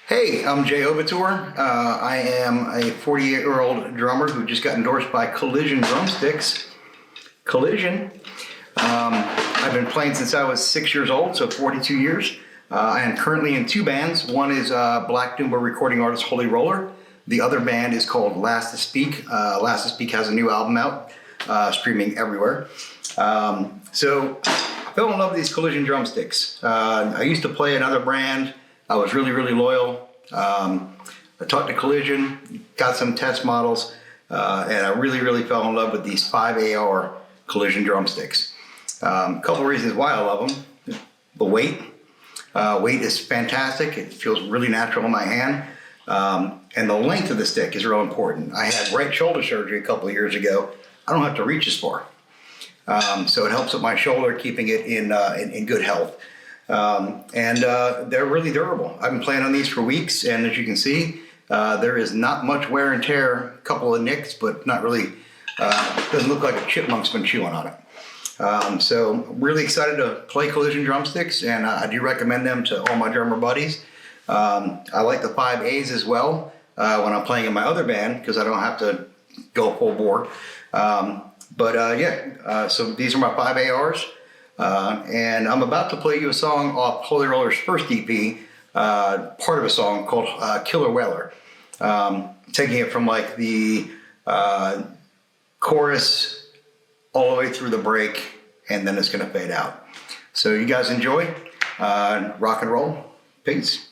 Hey, I'm Jay Ovittore. I am a 48-year-old drummer who just got endorsed by Collision Drumsticks. Collision. I've been playing since I was 6 years old, so 42 years. I am currently in two bands. One is Black Doomba recording artist Holy Roller. The other band is called Last to Speak. Last to Speak has a new album out, streaming everywhere. So I fell in love with these Collision Drumsticks. I used to play another brand. I was really loyal. I talked to Collision, got some test models, and I really fell in love with these 5AR Collision Drumsticks. A couple of reasons why I love them. The weight. Weight is fantastic. It feels really natural in my hand. And the length of the stick is real important. I had right shoulder surgery a couple of years ago. I don't have to reach as far. So it helps with my shoulder, keeping it in good health. And they're really durable. I've been playing on these for weeks, and as you can see, there is not much wear and tear. A couple of nicks, but not really. Doesn't look like a chipmunk's been chewing on it. So really excited to play Collision Drumsticks, and I do recommend them to all my drummer buddies. I like the 5As as well when I'm playing in my other band because I don't have to go full bore. So these are my 5ARs. And I'm about to play you a song off Holy Roller's first EP, part of a song called Killer Whaler. Taking it from like the chorus all the way through the break, and then it's going to fade out. So you guys enjoy, rock and roll. Peace.